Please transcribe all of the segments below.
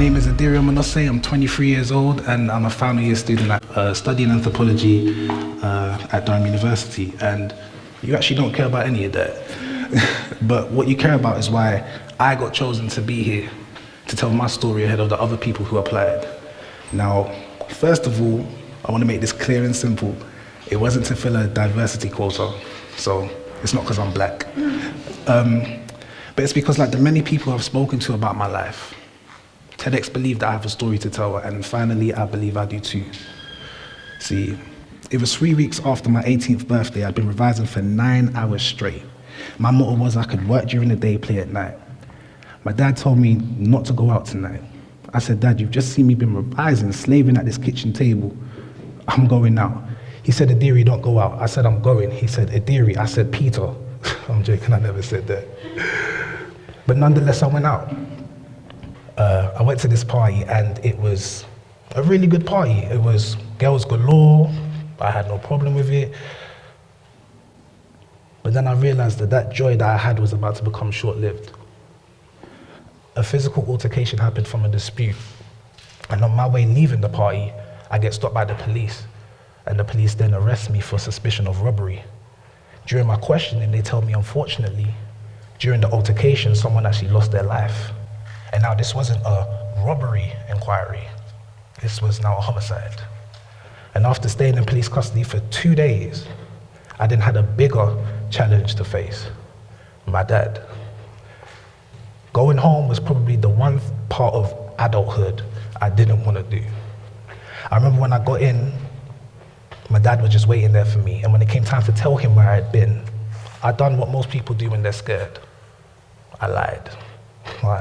name is Ediri Omonoseh. I'm 23 years old and I'm a final year student studying anthropology at Durham University. And you actually don't care about any of that. But what you care about is why I got chosen to be here to tell my story ahead of the other people who applied. Now, first of all, I want to make this clear and simple. It wasn't to fill a diversity quota, so it's not because I'm black. But it's because like the many people I've spoken to about my life, TEDx believe that I have a story to tell, and finally I believe I do too. See, it was 3 weeks after my 18th birthday. I'd been revising for 9 hours straight. My motto was I could work during the day, play at night. My dad told me not to go out tonight. I said, Dad, you've just seen me been revising, slaving at this kitchen table. I'm going out. He said, Ediri, don't go out. I said, I'm going. He said, Ediri. I said, Peter. I'm joking, I never said that. But nonetheless, I went out. I went to this party and it was a really good party. It was girls galore. I had no problem with it. But then I realized that that joy that I had was about to become short-lived. A physical altercation happened from a dispute. And on my way leaving the party, I get stopped by the police. And the police then arrest me for suspicion of robbery. During my questioning, they tell me, unfortunately, during the altercation, someone actually lost their life. And now this wasn't a robbery inquiry. This was now a homicide. And after staying in police custody for 2 days, I then had a bigger challenge to face: my dad. Going home was probably the one part of adulthood I didn't want to do. I remember when I got in, my dad was just waiting there for me. And when it came time to tell him where I had been, I'd done what most people do when they're scared. I lied. I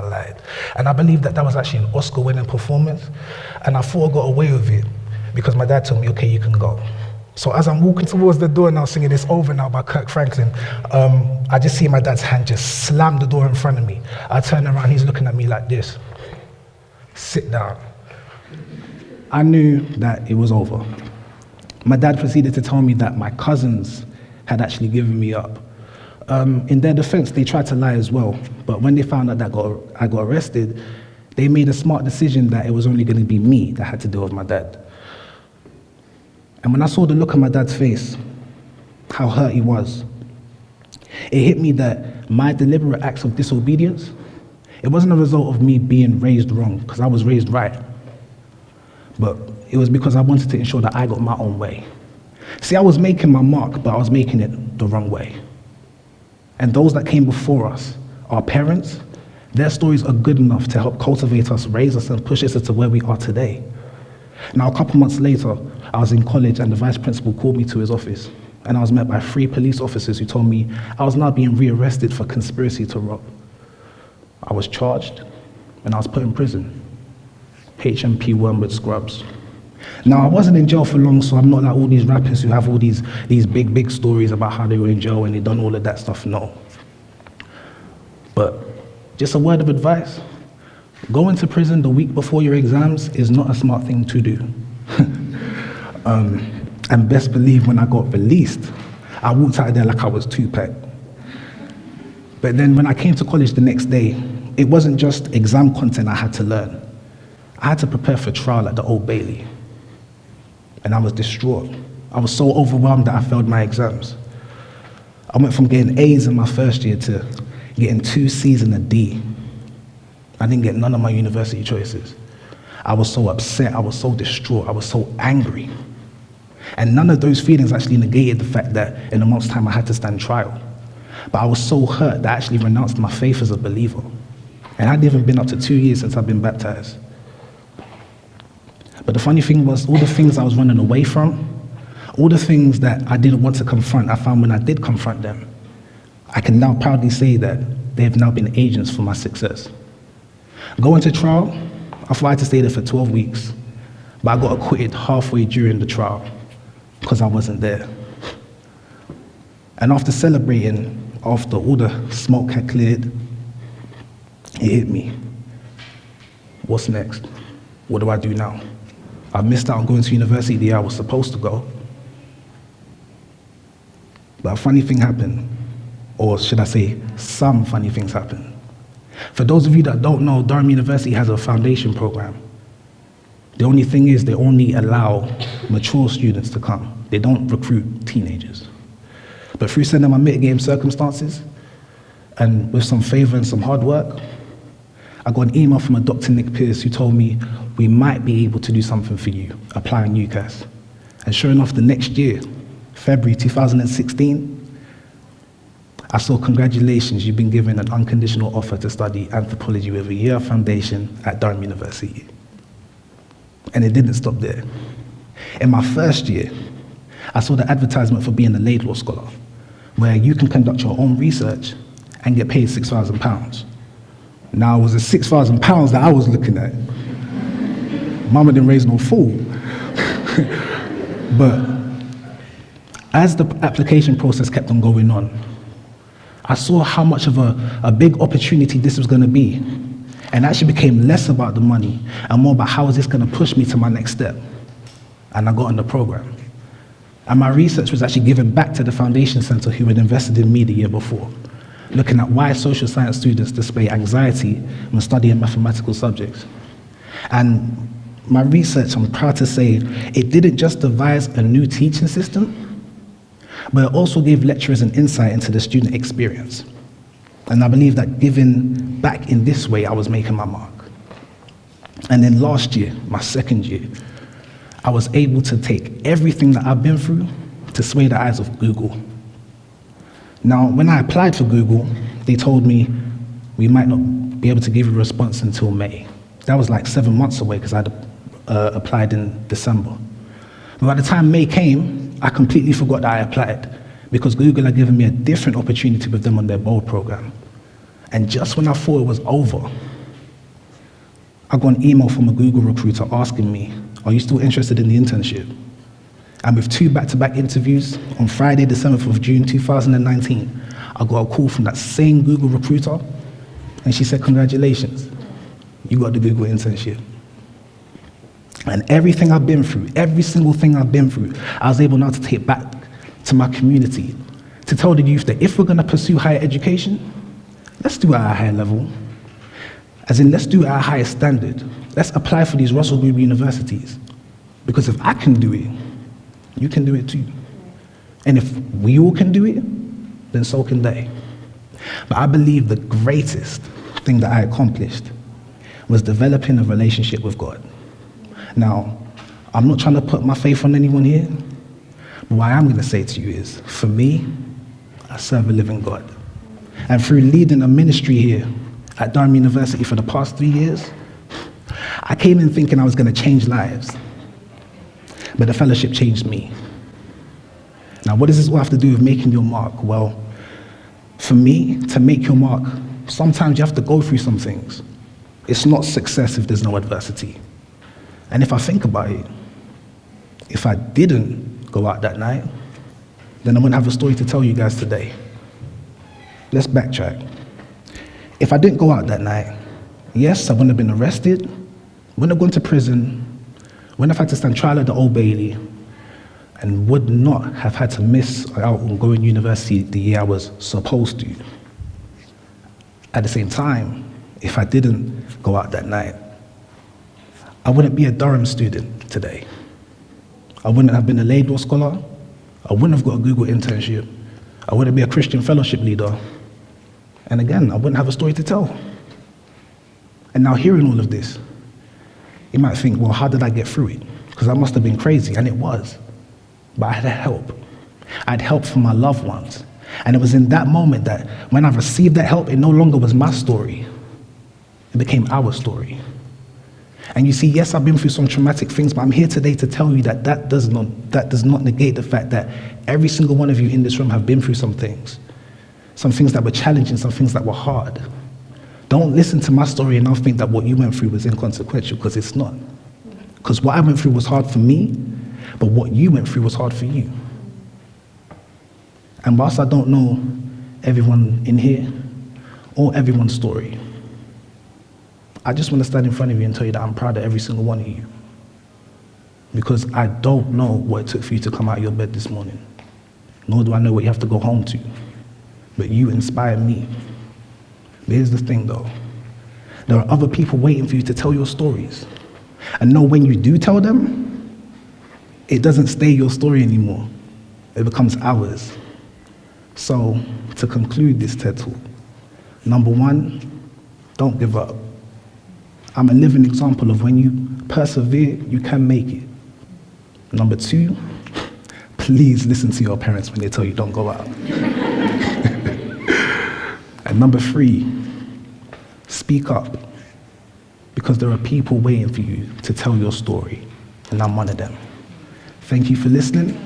lied. And I believe that that was actually an Oscar-winning performance. And I thought I got away with it because my dad told me, okay, you can go. So as I'm walking towards the door now, singing It's Over Now by Kirk Franklin, I just see my dad's hand just slam the door in front of me. I turn around, he's looking at me like this. Sit down. I knew that it was over. My dad proceeded to tell me that my cousins had actually given me up. In their defense, they tried to lie as well, but when they found out that I got arrested, they made a smart decision that it was only going to be me that had to deal with my dad. And when I saw the look on my dad's face, how hurt he was, it hit me that my deliberate acts of disobedience, it wasn't a result of me being raised wrong, because I was raised right. But it was because I wanted to ensure that I got my own way. See, I was making my mark, but I was making it the wrong way. And those that came before us, our parents, their stories are good enough to help cultivate us, raise us, and push us into where we are today. Now, a couple months later, I was in college and the vice principal called me to his office. And I was met by 3 police officers who told me I was now being rearrested for conspiracy to rob. I was charged and I was put in prison. HMP Wormwood Scrubs. Now, I wasn't in jail for long, so I'm not like all these rappers who have all these big stories about how they were in jail and they done all of that stuff, no. But just a word of advice, going to prison the week before your exams is not a smart thing to do. And best believe when I got released, I walked out of there like I was Tupac. But then when I came to college the next day, it wasn't just exam content I had to learn. I had to prepare for trial at the Old Bailey. And I was distraught. I was so overwhelmed that I failed my exams. I went from getting A's in my first year to getting 2 C's and a D. I didn't get none of my university choices. I was so upset, I was so distraught, I was so angry. And none of those feelings actually negated the fact that in a month's time I had to stand trial. But I was so hurt that I actually renounced my faith as a believer. And I'd even been up to 2 years since I'd been baptized. But the funny thing was, all the things I was running away from, all the things that I didn't want to confront, I found when I did confront them, I can now proudly say that they have now been agents for my success. Going to trial, I thought I had to stay there for 12 weeks, but I got acquitted halfway during the trial because I wasn't there. And after celebrating, after all the smoke had cleared, it hit me. What's next? What do I do now? I missed out on going to university the year I was supposed to go. But a funny thing happened, or should I say, some funny things happened. For those of you that don't know, Durham University has a foundation program. The only thing is they only allow mature students to come. They don't recruit teenagers. But through sending my mitigating circumstances, and with some favor and some hard work, I got an email from a Dr. Nick Pierce who told me we might be able to do something for you, apply in UCAS. And sure enough, the next year, February 2016, I saw, congratulations, you've been given an unconditional offer to study anthropology with a year of foundation at Durham University. And it didn't stop there. In my first year, I saw the advertisement for being a Laidlaw Scholar, where you can conduct your own research and get paid £6,000. Now, it was the £6,000 that I was looking at. Mama didn't raise no fool. But as the application process kept on going on, I saw how much of a big opportunity this was going to be. And it actually became less about the money and more about how is this going to push me to my next step. And I got on the program. And my research was actually given back to the Foundation Center who had invested in me the year before, looking at why social science students display anxiety when studying mathematical subjects. And my research, I'm proud to say, it didn't just devise a new teaching system, but it also gave lecturers an insight into the student experience. And I believe that giving back in this way, I was making my mark. And then last year, my second year, I was able to take everything that I've been through to sway the eyes of Google. Now, when I applied for Google, they told me we might not be able to give a response until May. That was like 7 months away because I'd applied in December. But by the time May came, I completely forgot that I applied because Google had given me a different opportunity with them on their BOLD program. And just when I thought it was over, I got an email from a Google recruiter asking me, are you still interested in the internship? And with 2 back-to-back interviews, on Friday, the 7th of June, 2019, I got a call from that same Google recruiter, and she said, congratulations, you got the Google internship. And everything I've been through, every single thing I've been through, I was able now to take back to my community, to tell the youth that if we're gonna pursue higher education, let's do it at a higher level. As in, let's do it at a higher standard. Let's apply for these Russell Group universities. Because if I can do it, you can do it too. And if we all can do it, then so can they. But I believe the greatest thing that I accomplished was developing a relationship with God. Now, I'm not trying to put my faith on anyone here, but what I am going to say to you is, for me, I serve a living God. And through leading a ministry here at Durham University for the past 3 years, I came in thinking I was going to change lives, but the fellowship changed me. Now, what does this all have to do with making your mark? Well, for me, to make your mark, sometimes you have to go through some things. It's not success if there's no adversity. And if I think about it, if I didn't go out that night, then I wouldn't have a story to tell you guys today. Let's backtrack. If I didn't go out that night, yes, I wouldn't have been arrested, wouldn't have gone to prison, wouldn't have had to stand trial at the Old Bailey, and would not have had to miss out on going to university the year I was supposed to. At the same time, if I didn't go out that night, I wouldn't be a Durham student today. I wouldn't have been a Laidlaw Scholar. I wouldn't have got a Google internship. I wouldn't be a Christian fellowship leader. And again, I wouldn't have a story to tell. And now hearing all of this, you might think, well, how did I get through it? Because I must have been crazy, and it was. But I had help. I had help from my loved ones. And it was in that moment that when I received that help, it no longer was my story. It became our story. And you see, yes, I've been through some traumatic things, but I'm here today to tell you that that does not negate the fact that every single one of you in this room have been through some things that were challenging, some things that were hard. Don't listen to my story and now think that what you went through was inconsequential, because it's not. Because what I went through was hard for me, but what you went through was hard for you. And whilst I don't know everyone in here or everyone's story, I just want to stand in front of you and tell you that I'm proud of every single one of you. Because I don't know what it took for you to come out of your bed this morning. Nor do I know what you have to go home to. But you inspire me. But here's the thing though. There are other people waiting for you to tell your stories. And know when you do tell them, it doesn't stay your story anymore. It becomes ours. So, to conclude this TED Talk, number one, don't give up. I'm a living example of when you persevere, you can make it. Number two, please listen to your parents when they tell you don't go out. And number three, speak up, because there are people waiting for you to tell your story, and I'm one of them. Thank you for listening.